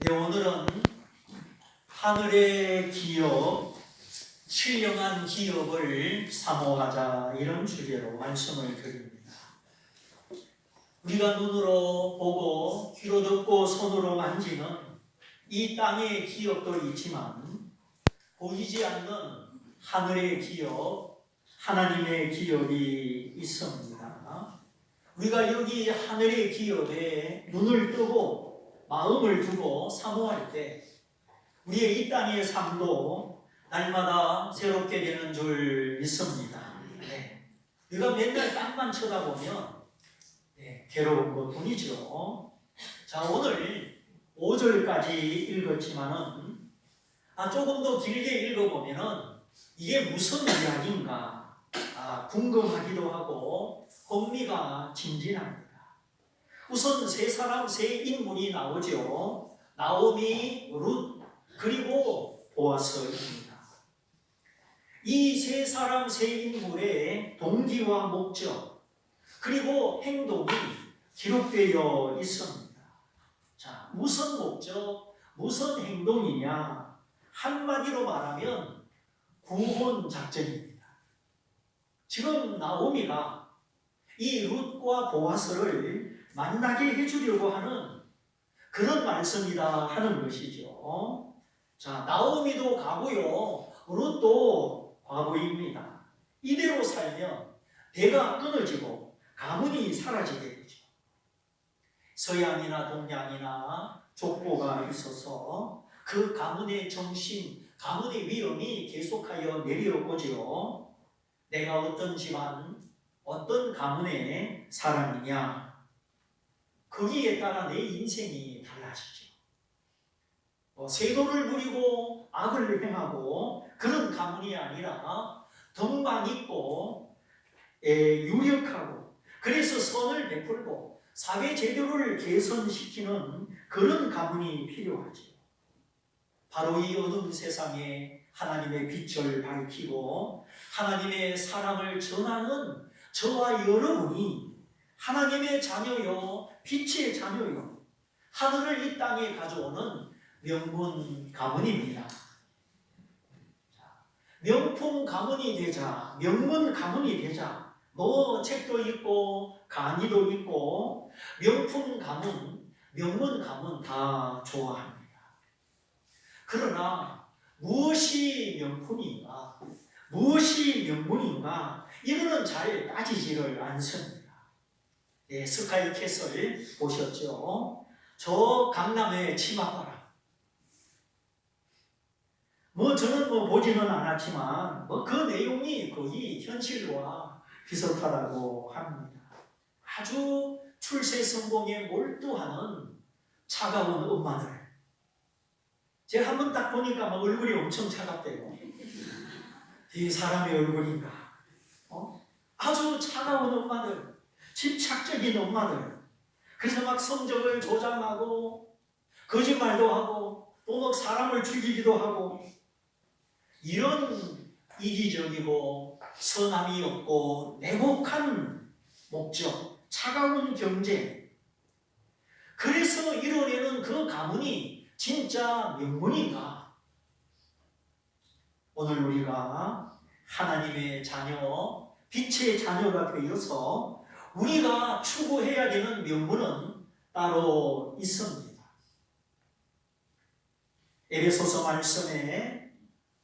네, 오늘은 하늘의 기업, 신령한 기업을 사모하자, 이런 주제로 말씀을 드립니다. 우리가 눈으로 보고 귀로 듣고 손으로 만지는 이 땅의 기업도 있지만 보이지 않는 하늘의 기업, 하나님의 기업이 있습니다. 우리가 여기 하늘의 기업에 눈을 뜨고 마음을 두고 사모할 때 우리의 이 땅의 삶도 날마다 새롭게 되는 줄 믿습니다. 우리가 맨날 땅만 쳐다보면 괴로운 것뿐이죠. 자, 오늘 5절까지 읽었지만은 조금 더 길게 읽어보면은 이게 무슨 이야기인가 궁금하기도 하고 흥미가 진진합니다. 우선 세 사람, 세 인물이 나오죠. 나오미, 룻, 그리고 보아스입니다. 이 세 사람, 세 인물의 동기와 목적, 그리고 행동이 기록되어 있습니다. 자, 무슨 목적, 무슨 행동이냐? 한마디로 말하면 구원 작전입니다. 지금 나오미가 이 룻과 보아스를 만나게 해주려고 하는 그런 말씀이다 하는 것이죠. 자, 나오미도 가고요, 룻도 과부입니다. 이대로 살면 대가 끊어지고 가문이 사라지게 되죠. 서양이나 동양이나 족보가 있어서 그 가문의 정신, 가문의 위험이 계속하여 내려오지요. 내가 어떤 집안, 어떤 가문의 사람이냐, 거기에 따라 내 인생이 달라지죠. 세도를 부리고 악을 행하고 그런 가문이 아니라 덕망 있고 유력하고, 그래서 선을 베풀고 사회 제도를 개선시키는 그런 가문이 필요하죠. 바로 이 어두운 세상에 하나님의 빛을 밝히고 하나님의 사랑을 전하는 저와 여러분이 하나님의 자녀요, 빛의 자녀요, 하늘을 이 땅에 가져오는 명문 가문입니다. 명품 가문이 되자, 명문 가문이 되자, 책도 있고 강의도 있고 명품 가문, 명문 가문 다 좋아합니다. 그러나 무엇이 명품인가, 무엇이 명문인가, 이거는 잘 따지지를 않습니다. 스카이캐슬 보셨죠? 저 강남의 치맛바람. 저는 보지는 않았지만 그 내용이 거의 현실과 비슷하다고 합니다. 아주 출세 성공에 몰두하는 차가운 엄마들. 제가 한번 딱 보니까 얼굴이 엄청 차갑대요. 이 사람의 얼굴인가? 아주 차가운 엄마들, 집착적인 엄마들. 그래서 성적을 조장하고 거짓말도 하고 또 사람을 죽이기도 하고, 이런 이기적이고 선함이 없고 냉혹한 목적, 차가운 경쟁. 그래서 이뤄내는 그 가문이 진짜 명문인가? 오늘 우리가 하나님의 자녀, 빛의 자녀가 되어서 우리가 추구해야 되는 명분은 따로 있습니다. 에베소서 말씀에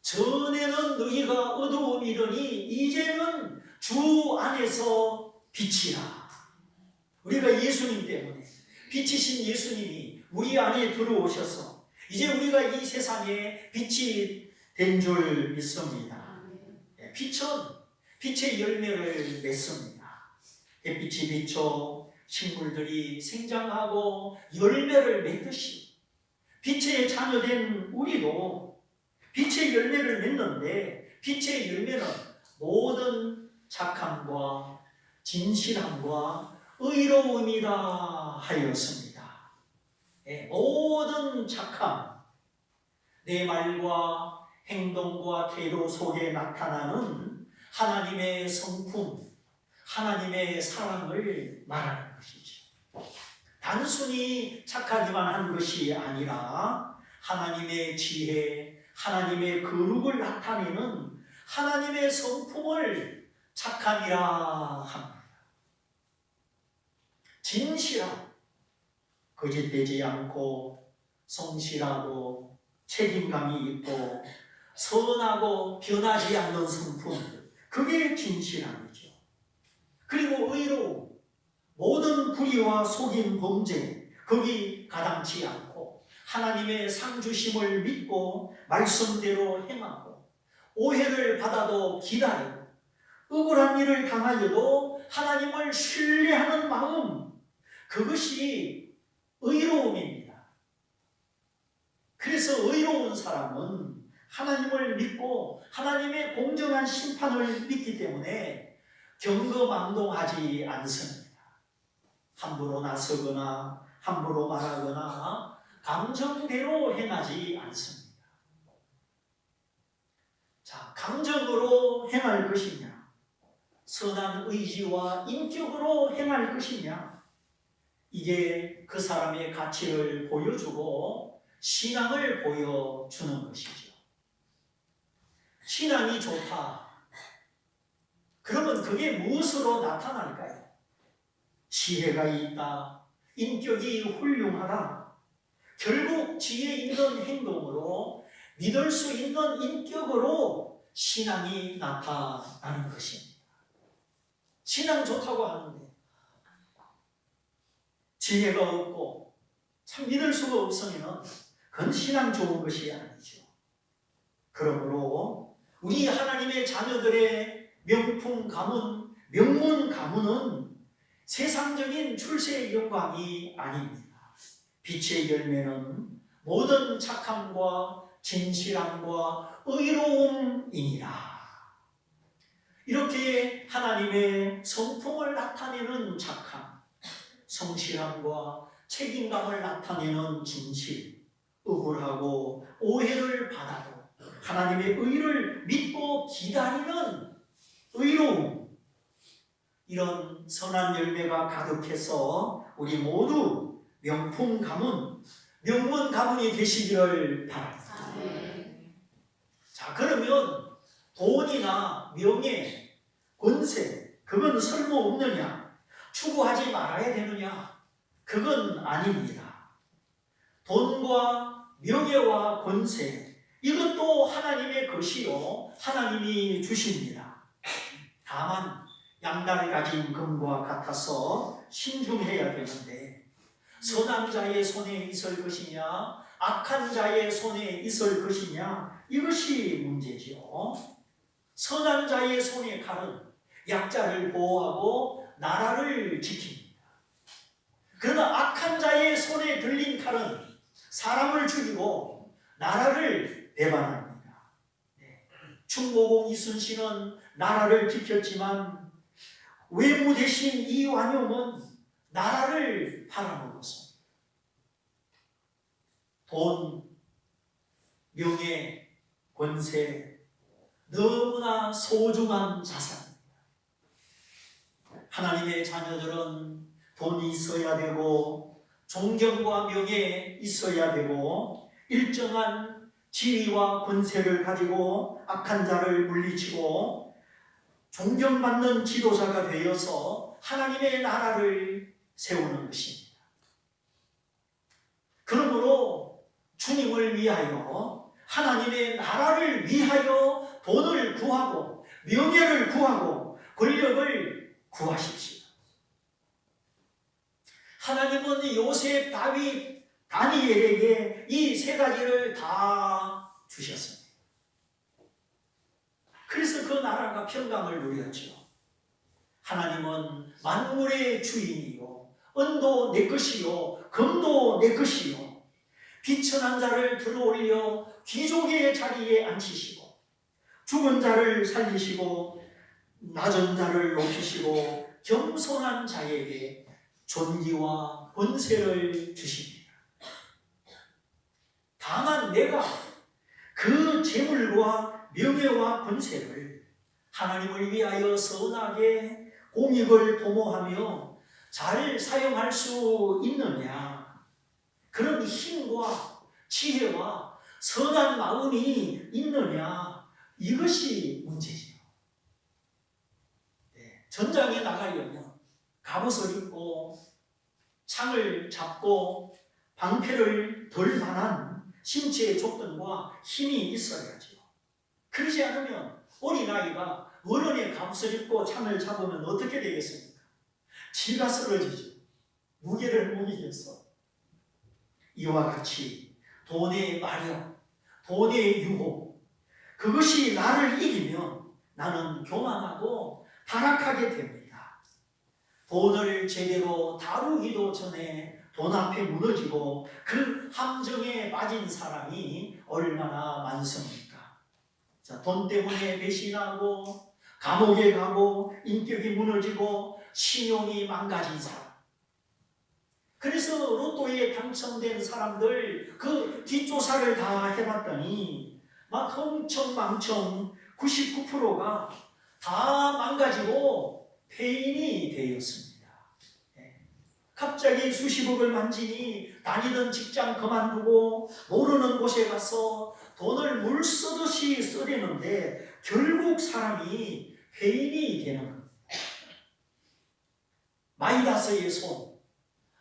전에는 너희가 어두움이더니 이제는 주 안에서 빛이라. 우리가 예수님 때문에, 빛이신 예수님이 우리 안에 들어오셔서 이제 우리가 이 세상에 빛이 된 줄 믿습니다. 빛은 빛의 열매를 맺습니다. 햇빛이 비춰 식물들이 생장하고 열매를 맺듯이 빛의 자녀된 우리도 빛의 열매를 맺는데, 빛의 열매는 모든 착함과 진실함과 의로움이다 하였습니다. 모든 착함, 내 말과 행동과 태도 속에 나타나는 하나님의 성품, 하나님의 사랑을 말하는 것이죠. 단순히 착하기만 한 것이 아니라 하나님의 지혜, 하나님의 거룩을 나타내는 하나님의 성품을 착함이라 합니다. 진실하고 거짓되지 않고 성실하고 책임감이 있고 선하고 변하지 않는 성품, 그게 진실함이죠. 그리고 의로움, 모든 불의와 속임 범죄 거기 가당치 않고 하나님의 상주심을 믿고 말씀대로 행하고 오해를 받아도 기다리고 억울한 일을 당하여도 하나님을 신뢰하는 마음, 그것이 의로움입니다. 그래서 의로운 사람은 하나님을 믿고 하나님의 공정한 심판을 믿기 때문에 경거망동하지 않습니다. 함부로 나서거나 함부로 말하거나 감정대로 행하지 않습니다. 자, 감정으로 행할 것이냐, 선한 의지와 인격으로 행할 것이냐, 이게 그 사람의 가치를 보여주고 신앙을 보여주는 것이죠. 신앙이 좋다. 그러면 그게 무엇으로 나타날까요? 지혜가 있다. 인격이 훌륭하다. 결국 지혜 있는 행동으로 믿을 수 있는 인격으로 신앙이 나타나는 것입니다. 신앙 좋다고 하는데 지혜가 없고 참 믿을 수가 없으면 그건 신앙 좋은 것이 아니죠. 그러므로 우리 하나님의 자녀들의 명품 가문, 명문 가문은 세상적인 출세의 영광이 아닙니다. 빛의 열매는 모든 착함과 진실함과 의로움이니라. 이렇게 하나님의 성품을 나타내는 착함, 성실함과 책임감을 나타내는 진실, 억울하고 오해를 받아도 하나님의 의를 믿고 기다리는 의로움, 이런 선한 열매가 가득해서 우리 모두 명품 가문, 명문 가문이 되시기를 바랍니다. 자, 그러면 돈이나 명예, 권세, 그건 쓸모없느냐? 추구하지 말아야 되느냐? 그건 아닙니다. 돈과 명예와 권세, 이것도 하나님의 것이요, 하나님이 주십니다. 다만 양날 가진 금과 같아서 신중해야 되는데, 선한 자의 손에 있을 것이냐, 악한 자의 손에 있을 것이냐, 이것이 문제죠. 선한 자의 손의 칼은 약자를 보호하고 나라를 지킵니다. 그러나 악한 자의 손에 들린 칼은 사람을 죽이고 나라를 배반합니다. 충무공 이순신은 나라를 지켰지만 외무 대신 이완용은 나라를 팔아먹었습니다. 돈, 명예, 권세, 너무나 소중한 자산입니다. 하나님의 자녀들은 돈이 있어야 되고 존경과 명예 있어야 되고 일정한 지위와 권세를 가지고 악한 자를 물리치고 존경받는 지도자가 되어서 하나님의 나라를 세우는 것입니다. 그러므로 주님을 위하여, 하나님의 나라를 위하여 돈을 구하고 명예를 구하고 권력을 구하십시오. 하나님은 요셉, 다윗, 다니엘에게 이 세 가지를 다 주셨습니다. 그래서 그 나라가 평강을 누렸죠. 하나님은 만물의 주인이요, 은도 내 것이요, 금도 내 것이요, 비천한 자를 들어올려 귀족의 자리에 앉히시고 죽은 자를 살리시고 낮은 자를 높이시고 겸손한 자에게 존귀와 권세를 주십니다. 다만 내가 그 재물과 명예와 권세를 하나님을 위하여 선하게 공익을 도모하며 잘 사용할 수 있느냐, 그런 힘과 지혜와 선한 마음이 있느냐, 이것이 문제지요. 전장에 나가려면 갑옷을 입고 창을 잡고 방패를 들 만한 신체의 조건과 힘이 있어야지요. 그러지 않으면 어린아이가 어른의 갑옷을 입고 창을 잡으면 어떻게 되겠습니까? 지가 쓰러지죠. 무게를 못 이겨서. 이와 같이 돈의 마력, 돈의 유혹, 그것이 나를 이기면 나는 교만하고 타락하게 됩니다. 돈을 제대로 다루기도 전에 돈 앞에 무너지고 그 함정에 빠진 사람이 얼마나 많습니까? 자, 돈 때문에 배신하고 감옥에 가고 인격이 무너지고 신용이 망가진 사람. 그래서 로또에 당첨된 사람들 그 뒷조사를 다 해봤더니 막 흥청망청 99%가 다 망가지고 폐인이 되었습니다. 갑자기 수십억을 만지니 다니던 직장 그만두고 모르는 곳에 가서 돈을 물 쓰듯이 쓰려는데 결국 사람이 폐인이 되는 겁니다. 마이다스의 손,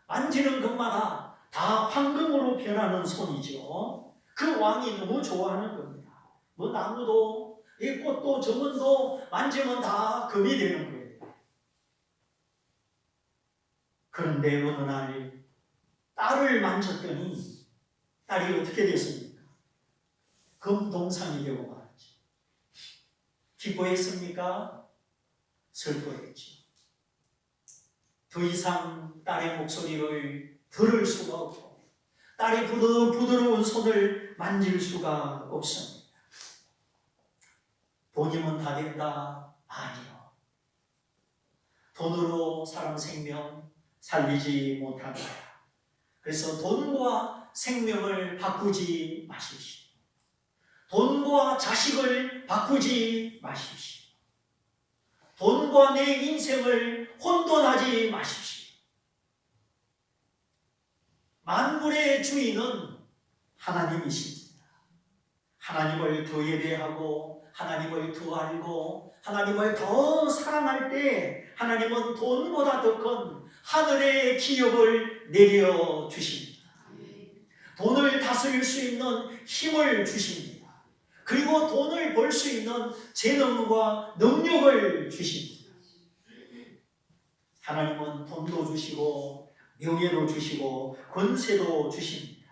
만지는 것마다 다 황금으로 변하는 손이죠. 그 왕이 너무 좋아하는 겁니다. 뭐 나무도 이 꽃도 정원도 만지면 다 금이 되는 거예요. 그런데 어느 날 딸을 만졌더니 딸이 어떻게 됐습니까? 금동상이 되고 말았지. 기뻐했습니까? 슬퍼했지. 더 이상 딸의 목소리를 들을 수가 없고 딸의 부드러운 손을 만질 수가 없습니다. 돈이면 다 된다? 아니요. 돈으로 사람 생명 살리지 못한다. 그래서 돈과 생명을 바꾸지 마십시오. 돈과 자식을 바꾸지 마십시오. 돈과 내 인생을 혼돈하지 마십시오. 만물의 주인은 하나님이십니다. 하나님을 더 예배하고 하나님을 더 알고 하나님을 더 사랑할 때 하나님은 돈보다 더 큰 하늘의 기업을 내려주십니다. 돈을 다스릴 수 있는 힘을 주십니다. 그리고 돈을 벌 수 있는 재능과 능력을 주십니다. 하나님은 돈도 주시고 명예도 주시고 권세도 주십니다.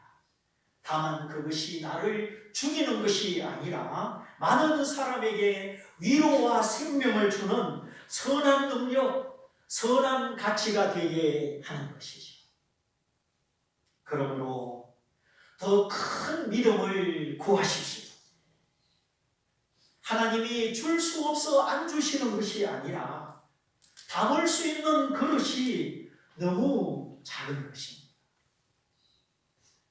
다만 그것이 나를 죽이는 것이 아니라 많은 사람에게 위로와 생명을 주는 선한 능력, 선한 가치가 되게 하는 것이죠. 그러므로 더 큰 믿음을 구하십시오. 하나님이 줄 수 없어 안 주시는 것이 아니라 담을 수 있는 그릇이 너무 작은 것입니다.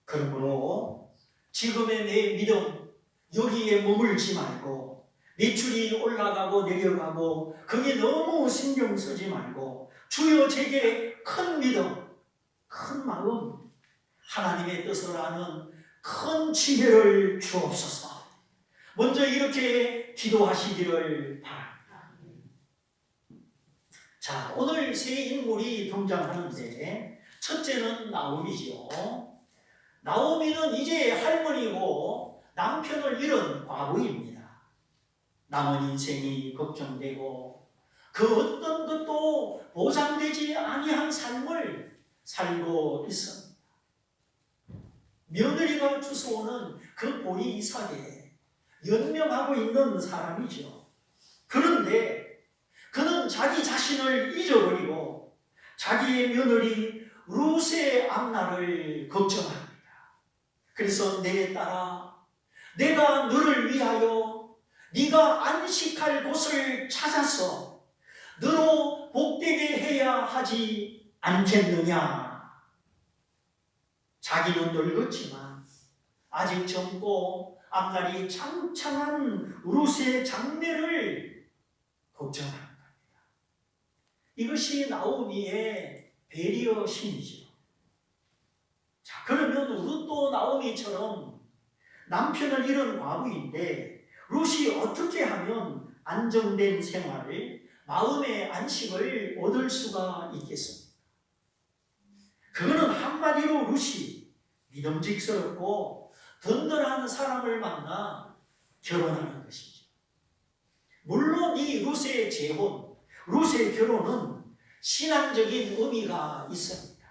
그러므로 지금의 내 믿음 여기에 머물지 말고 매출이 올라가고 내려가고 거기에 너무 신경 쓰지 말고 주여 제게 큰 믿음, 큰 마음, 하나님의 뜻을 아는 큰 지혜를 주옵소서. 먼저 이렇게 기도하시기를 바랍니다. 자, 오늘 세 인물이 등장하는데 첫째는 나오미죠. 나오미는 이제 할머니고 남편을 잃은 과부입니다. 남은 인생이 걱정되고 그 어떤 것도 보장되지 아니한 삶을 살고 있습니다. 며느리가 주워오는 그 보리 이삭에 연명하고 있는 사람이죠. 그런데 그는 자기 자신을 잊어버리고 자기의 며느리 룻의 앞날을 걱정합니다. 그래서 내 딸아, 내가 너를 위하여 네가 안식할 곳을 찾아서 너로 복되게 해야 하지 않겠느냐. 자기는 늙었지만 아직 젊고 앞날이 창창한 룻의 장래를 걱정합니다. 이것이 나오미의 배려심이죠. 자, 그러면 룻도 나오미처럼 남편을 잃은 과부인데 룻이 어떻게 하면 안정된 생활을, 마음의 안식을 얻을 수가 있겠습니까? 그거는 한마디로 룻이 믿음직스럽고 든든한 사람을 만나 결혼하는 것이죠. 물론 이 룻의 재혼, 룻의 결혼은 신앙적인 의미가 있습니다.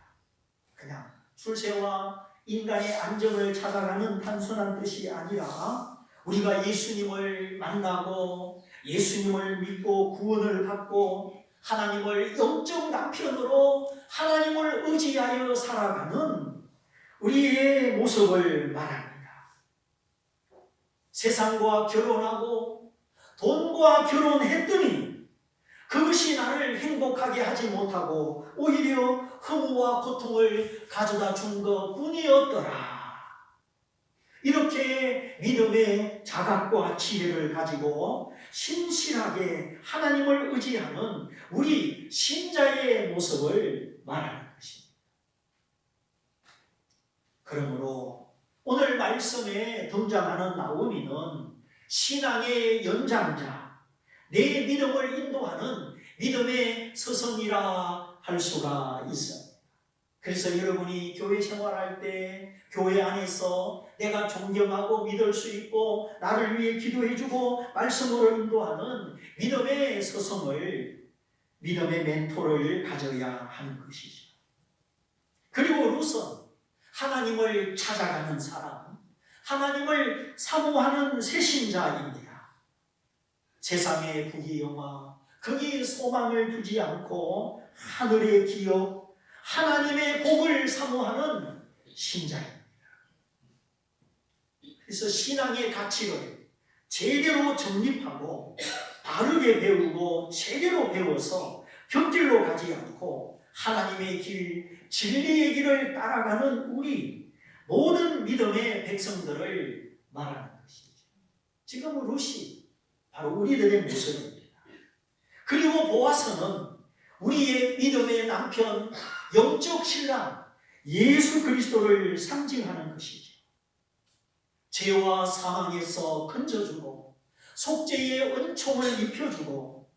그냥 출세와 인간의 안정을 찾아가는 단순한 뜻이 아니라 우리가 예수님을 만나고 예수님을 믿고 구원을 받고 하나님을 영적 남편으로 하나님을 의지하여 살아가는 우리의 모습을 말합니다. 세상과 결혼하고 돈과 결혼했더니 그것이 나를 행복하게 하지 못하고 오히려 허무와 고통을 가져다 준 것뿐이었더라. 이렇게 믿음의 자각과 지혜를 가지고 신실하게 하나님을 의지하는 우리 신자의 모습을 말하는 것입니다. 그러므로 오늘 말씀에 등장하는 나오미는 신앙의 연장자, 내 믿음을 인도하는 믿음의 스승이라 할 수가 있습니다. 그래서 여러분이 교회 생활할 때 교회 안에서 내가 존경하고 믿을 수 있고 나를 위해 기도해주고 말씀으로 인도하는 믿음의 스승을, 믿음의 멘토를 가져야 하는 것이죠. 그리고 룻은 하나님을 찾아가는 사람, 하나님을 사모하는 새신자입니다. 세상의 부귀영화, 거기에 소망을 두지 않고 하늘의 기업, 하나님의 복을 사모하는 신자입니다. 그래서 신앙의 가치를 제대로 정립하고 바르게 배우고 제대로 배워서 곁길로 가지 않고 하나님의 길, 진리의 길을 따라가는 우리 모든 믿음의 백성들을 말하는 것이죠. 지금 룻이 바로 우리들의 모습입니다. 그리고 보아스는 우리의 믿음의 남편, 영적 신랑 예수 그리스도를 상징하는 것이죠. 죄와 사망에서 건져주고 속죄의 은총을 입혀주고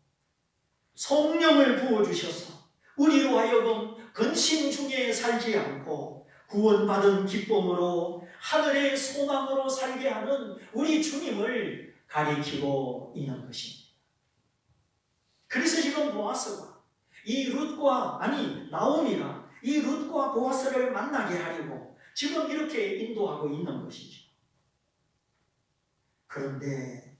성령을 부어주셔서 우리로 하여금 근심 중에 살지 않고 구원받은 기쁨으로 하늘의 소망으로 살게 하는 우리 주님을 가리키고 있는 것입니다. 그래서 지금 보아스가 이 룻과, 나오미가 이 룻과 보아스를 만나게 하려고 지금 이렇게 인도하고 있는 것이죠. 그런데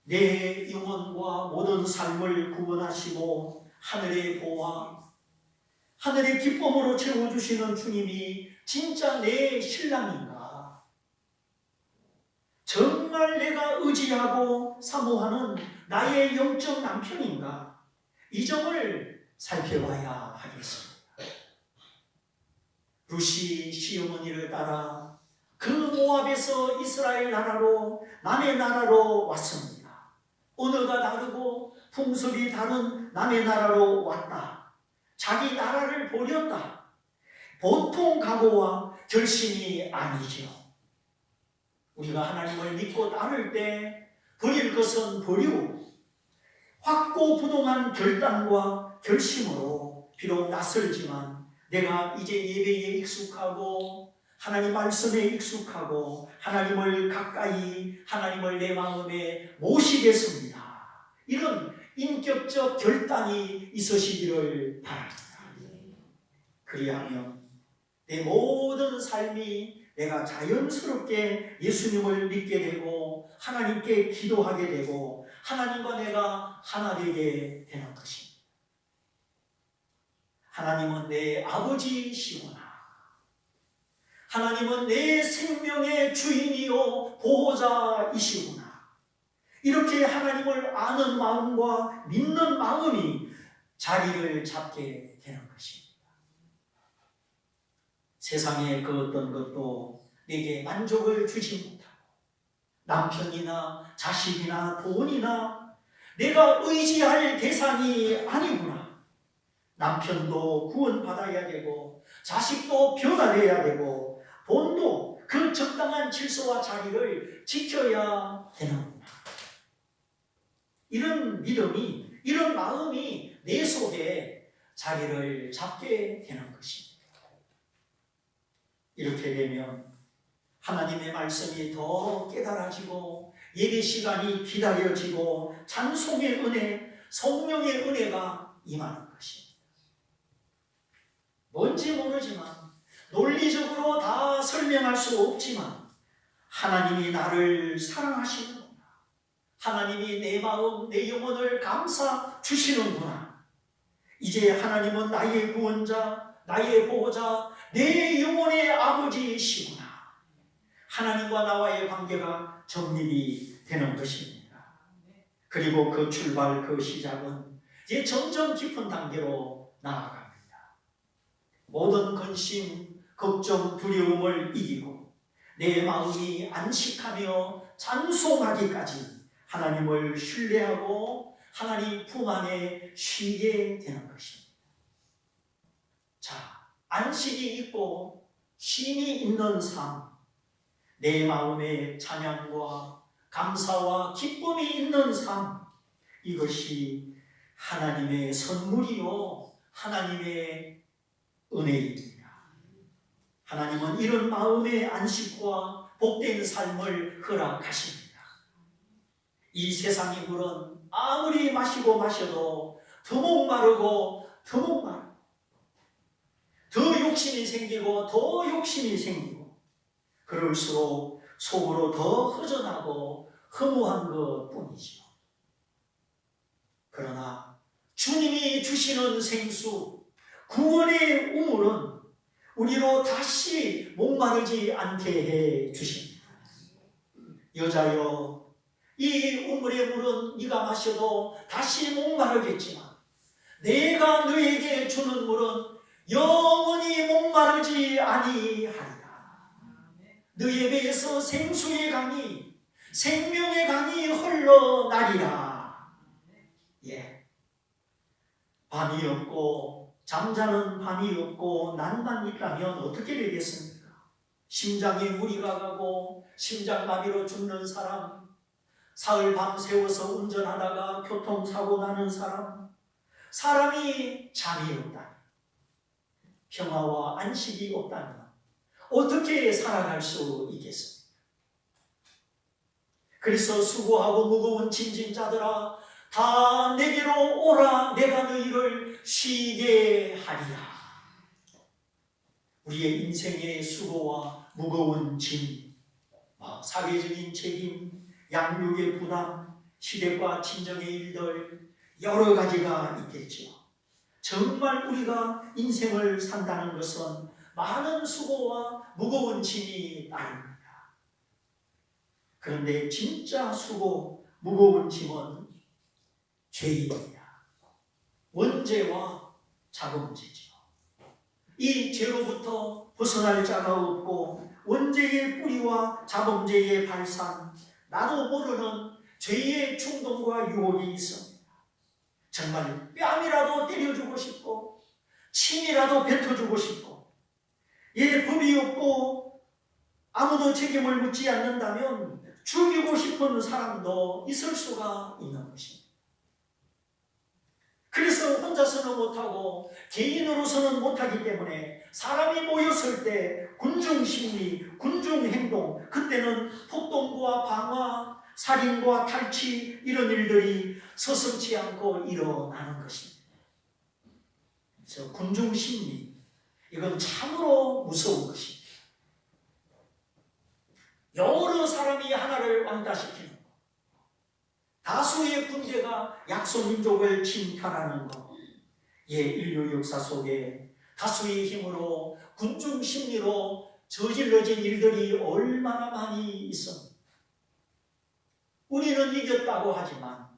내 영혼과 모든 삶을 구원하시고 하늘의 보화, 하늘의 기쁨으로 채워주시는 주님이 진짜 내 신랑인가? 정말 내가 의지하고 사모하는 나의 영적 남편인가? 이 점을 살펴봐야 하겠습니다. 룻이 시어머니를 따라 그 모압에서 이스라엘 나라로, 남의 나라로 왔습니다. 언어가 다르고 풍습이 다른 남의 나라로 왔다. 자기 나라를 버렸다. 보통 각오와 결심이 아니죠. 우리가 하나님을 믿고 따를 때 버릴 것은 버리고 확고부동한 결단과 결심으로 비록 낯설지만 내가 이제 예배에 익숙하고 하나님 말씀에 익숙하고 하나님을 가까이, 하나님을 내 마음에 모시겠습니다. 이런 인격적 결단이 있으시기를 바랍니다. 그리하면 내 모든 삶이 내가 자연스럽게 예수님을 믿게 되고 하나님께 기도하게 되고 하나님과 내가 하나 되게 되는 것입니다. 하나님은 내 아버지시구나. 하나님은 내 생명의 주인이요 보호자이시구나. 이렇게 하나님을 아는 마음과 믿는 마음이 자리를 잡게 되는 것입니다. 세상의 그 어떤 것도 내게 만족을 주지 못하고 남편이나 자식이나 돈이나 내가 의지할 대상이 아니구나. 남편도 구원받아야 되고 자식도 변화돼야 되고 본도 그 적당한 질서와 자리를 지켜야 되는구나. 이런 믿음이, 이런 마음이 내 속에 자리를 잡게 되는 것입니다. 이렇게 되면 하나님의 말씀이 더 깨달아지고 예배 시간이 기다려지고 찬송의 은혜, 성령의 은혜가 임하는 것입니다. 뭔지 모르지만 논리적으로 다 설명할 수 없지만 하나님이 나를 사랑하시는구나. 하나님이 내 마음, 내 영혼을 감싸 주시는구나. 이제 하나님은 나의 구원자, 나의 보호자, 내 영혼의 아버지이시구나. 하나님과 나와의 관계가 정립이 되는 것입니다. 그리고 그 출발, 그 시작은 이제 점점 깊은 단계로 나아갑니다. 모든 근심, 걱정, 두려움을 이기고 내 마음이 안식하며 찬송하기까지 하나님을 신뢰하고 하나님 품 안에 쉬게 되는 것입니다. 자, 안식이 있고 쉼이 있는 삶, 내 마음에 찬양과 감사와 기쁨이 있는 삶, 이것이 하나님의 선물이요 하나님의 은혜입니다. 하나님은 이런 마음의 안식과 복된 삶을 허락하십니다. 이 세상의 물은 아무리 마시고 마셔도 더 목마르고 더 목마르고 더 욕심이 생기고 더 욕심이 생기고 그럴수록 속으로 더 허전하고 허무한 것뿐이지요. 그러나 주님이 주시는 생수, 구원의 우물은 우리로 다시 목마르지 않게 해 주십니다. 여자여, 이 우물의 물은 네가 마셔도 다시 목마르겠지만 내가 너에게 주는 물은 영원히 목마르지 아니하리라. 너의 배에서 생수의 강이, 생명의 강이 흘러나리라. 예. 밤이 없고 잠자는 밤이 없고 낮만 있다면 어떻게 되겠습니까? 심장에 무리가 가고 심장마비로 죽는 사람, 사흘 밤 새워서 운전하다가 교통사고 나는 사람, 사람이 잠이 없다면, 평화와 안식이 없다면 어떻게 살아갈 수 있겠습니까? 그래서 수고하고 무거운 짐진 자들아 다 내게로 오라. 내가 너희를 쉬게 하리라. 우리의 인생의 수고와 무거운 짐, 사회적인 책임, 양육의 부담, 시댁과 친정의 일들 여러 가지가 있겠죠. 정말 우리가 인생을 산다는 것은 많은 수고와 무거운 짐이 따릅니다. 그런데 진짜 수고, 무거운 짐은 죄입니다. 원죄와 자범죄죠. 이 죄로부터 벗어날 자가 없고 원죄의 뿌리와 자범죄의 발산, 나도 모르는 죄의 충동과 유혹이 있습니다. 정말 뺨이라도 때려주고 싶고 침이라도 뱉어주고 싶고, 법이 없고 아무도 책임을 묻지 않는다면 죽이고 싶은 사람도 있을 수가 있는 것입니다. 그래서 혼자서는 못하고 개인으로서는 못하기 때문에 사람이 모였을 때 군중심리, 군중행동, 그때는 폭동과 방화, 살인과 탈취 이런 일들이 서슴지 않고 일어나는 것입니다. 그래서 군중심리, 이건 참으로 무서운 것입니다. 여러 사람이 하나를 왕따시키는 것, 다수의 군대가 약소민족을 침탈하는 것, 인류 역사 속에 다수의 힘으로 군중심리로 저질러진 일들이 얼마나 많이 있습니다. 우리는 이겼다고 하지만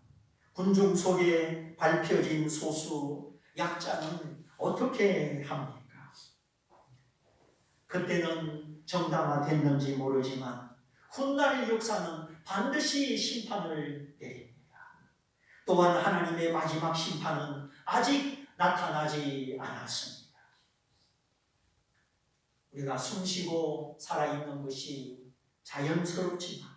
군중 속에 밟혀진 소수 약자는 어떻게 합니까? 그때는 정당화됐는지 모르지만 훗날 역사는 반드시 심판을 내립니다. 또한 하나님의 마지막 심판은 아직 나타나지 않았습니다. 우리가 숨쉬고 살아있는 것이 자연스럽지만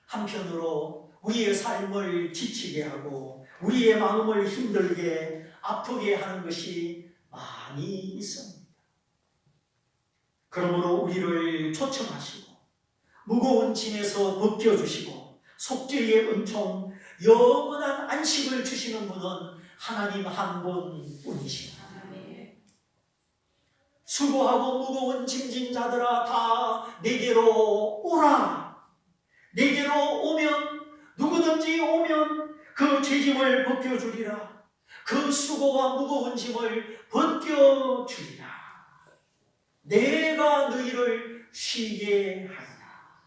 한편으로 우리의 삶을 지치게 하고 우리의 마음을 힘들게 아프게 하는 것이 많이 있습니다. 그러므로 우리를 초청하시고 무거운 짐에서 벗겨주시고 속죄의 은총 영원한 안식을 주시는 분은 하나님 한 분뿐이십니다. 수고하고 무거운 짐진 자들아 다 내게로 오라. 내게로 오면 누구든지 오면 그 죄짐을 벗겨주리라. 그 수고와 무거운 짐을 벗겨주리라. 내가 너희를 쉬게 하리라.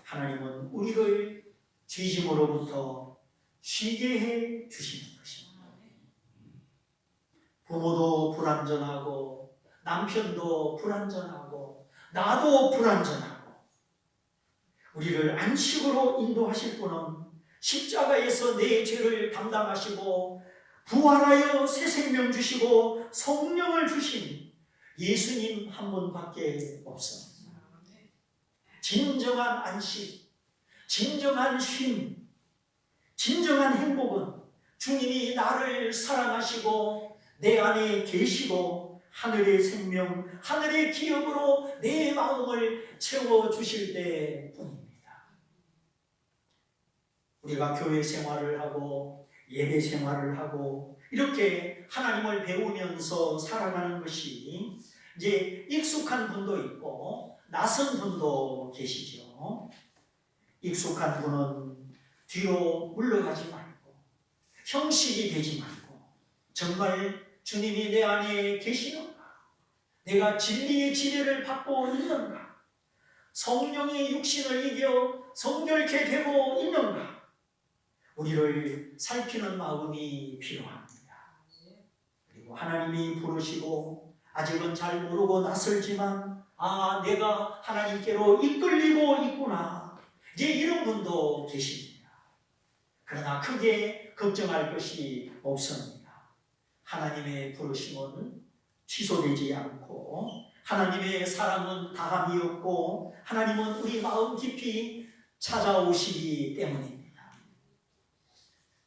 하나님은 우리를 죄짐으로부터 쉬게 해 주시는 것입니다. 부모도 불완전하고 남편도 불완전하고 나도 불완전하고 우리를 안식으로 인도하실 분은 십자가에서 내 죄를 담당하시고 부활하여 새 생명 주시고 성령을 주신 예수님 한 분밖에 없습니다. 진정한 안식, 진정한 쉼, 진정한 행복은 주님이 나를 사랑하시고 내 안에 계시고 하늘의 생명, 하늘의 기업으로 내 마음을 채워주실 때뿐입니다. 우리가 교회 생활을 하고 예배 생활을 하고 이렇게 하나님을 배우면서 살아가는 것이 이제 익숙한 분도 있고 낯선 분도 계시죠. 익숙한 분은 뒤로 물러가지 말고 형식이 되지 말고 정말 주님이 내 안에 계시는가? 내가 진리의 지혜를 받고 있는가? 성령의 육신을 이겨 성결케 되고 있는가? 우리를 살피는 마음이 필요합니다. 그리고 하나님이 부르시고 아직은 잘 모르고 낯설지만 내가 하나님께로 이끌리고 있구나. 이제 이런 분도 계십니다. 그러나 크게 걱정할 것이 없습니다. 하나님의 부르심은 취소되지 않고 하나님의 사랑은 다함이 없고 하나님은 우리 마음 깊이 찾아오시기 때문입니다.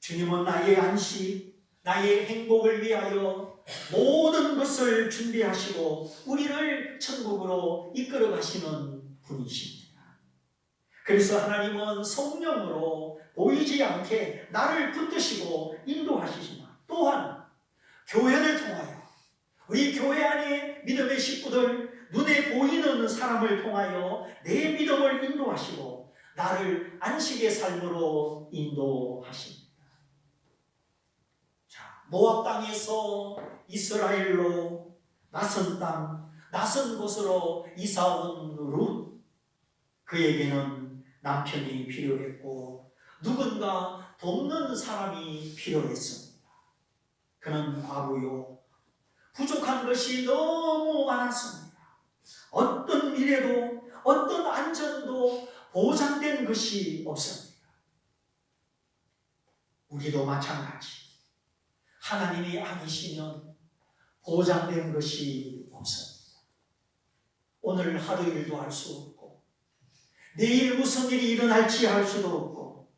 주님은 나의 안식, 나의 행복을 위하여 모든 것을 준비하시고 우리를 천국으로 이끌어 가시는 분이십니다. 그래서 하나님은 성령으로 보이지 않게 나를 붙드시고 인도하시지만 또한 교회를 통하여 우리 교회 안에 믿음의 식구들 눈에 보이는 사람을 통하여 내 믿음을 인도하시고 나를 안식의 삶으로 인도하십니다. 자, 모압 땅에서 이스라엘로 낯선 땅, 낯선 곳으로 이사온 룻, 그에게는 남편이 필요했고 누군가 돕는 사람이 필요했습니다. 그는 과부요. 부족한 것이 너무 많았습니다. 어떤 미래도 어떤 안전도 보장된 것이 없습니다. 우리도 마찬가지. 하나님이 아니시면 보장된 것이 없습니다. 오늘 하루 일도 할 수 없고 내일 무슨 일이 일어날지 알 수도 없고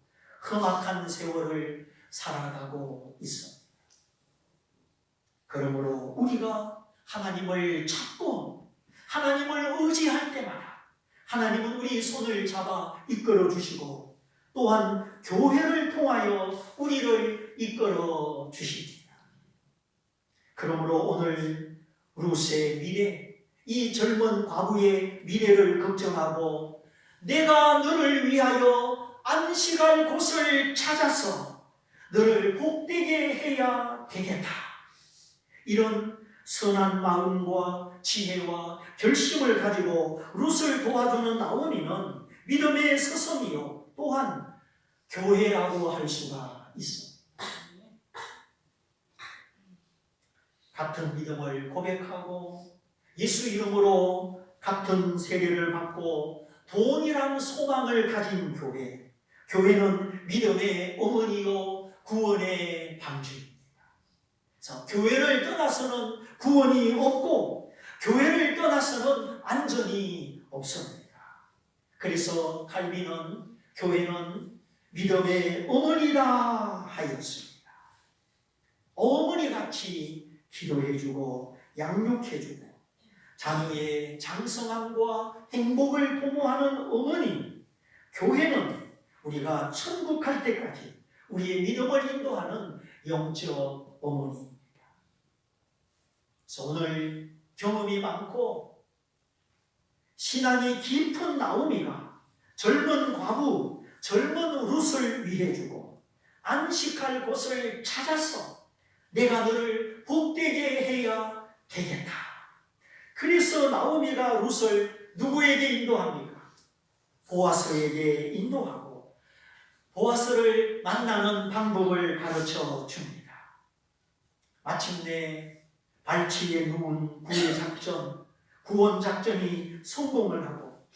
험악한 세월을 살아가고 있습니다. 그러므로 우리가 하나님을 찾고 하나님을 의지할 때마다 하나님은 우리 손을 잡아 이끌어 주시고 또한 교회를 통하여 우리를 이끌어 주십니다. 그러므로 오늘 룻의 미래, 이 젊은 과부의 미래를 걱정하고 내가 너를 위하여 안식할 곳을 찾아서 너를 복되게 해야 되겠다. 이런 선한 마음과 지혜와 결심을 가지고 룻을 도와주는 나오미는 믿음의 서성이요 또한 교회라고 할 수가 있습니다. 같은 믿음을 고백하고 예수 이름으로 같은 세례를 받고 동일한 소망을 가진 교회, 교회는 믿음의 어머니요 구원의 방주입니다. 그래서 교회를 떠나서는 구원이 없고 교회를 떠나서는 안전이 없습니다. 그래서 칼빈은 교회는 믿음의 어머니라 하였습니다. 어머니같이 기도해주고 양육해주고 자녀의 장성함과 행복을 도모하는 어머니, 교회는 우리가 천국 갈 때까지 우리의 믿음을 인도하는 영적 어머니입니다. 그래서 오늘 경험이 많고 신앙이 깊은 나오미가 젊은 과부, 젊은 룻을 위해주고 안식할 곳을 찾아서 내가 너를 복되게 해야 되겠다. 그래서 나오미가 룻을 누구에게 인도합니까? 보아스에게 인도하고 보아스를 만나는 방법을 가르쳐 줍니다. 마침내 발치에 누운 구원 작전이 성공을 하고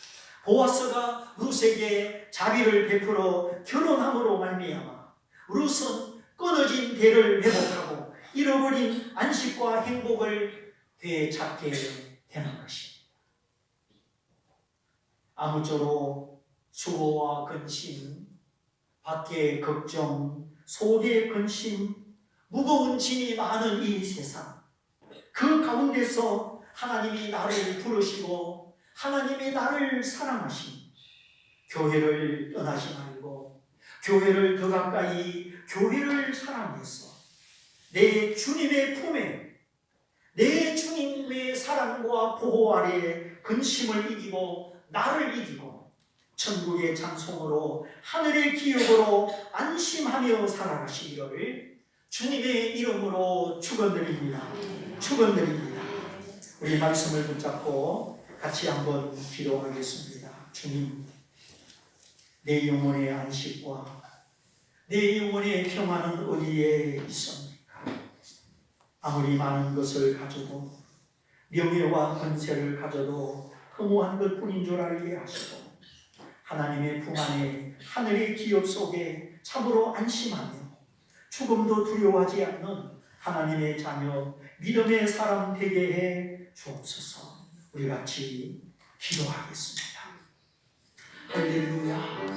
보아스가 룻에게 자비를 베풀어 결혼함으로 말미암아 룻은 끊어진 대를 회복하고 잃어버린 안식과 행복을 되찾게 되는 것입니다. 아무쪼록 수고와 근심, 밖의 걱정, 속의 근심, 무거운 짐이 많은 이 세상, 그 가운데서 하나님이 나를 부르시고 하나님이 나를 사랑하시니 교회를 떠나지 말고 교회를 더 가까이 교회를 사랑해서 내 주님의 품에 내 주님의 사랑과 보호 아래 근심을 이기고 나를 이기고 천국의 장성으로 하늘의 기업으로 안심하며 살아가시기를 주님의 이름으로 축원드립니다. 축원드립니다. 우리 말씀을 붙잡고 같이 한번 기도하겠습니다. 주님, 내 영혼의 안식과 내 영혼의 평안은 어디에 있습니까? 아무리 많은 것을 가져도 명예와 권세를 가져도 허무한 것뿐인 줄 알게 하시고 하나님의 품 안에 하늘의 기업 속에 참으로 안심하며 죽음도 두려워하지 않는 하나님의 자녀 믿음의 사람 되게 해 주옵소서. 우리 같이 기도하겠습니다. 할렐루야.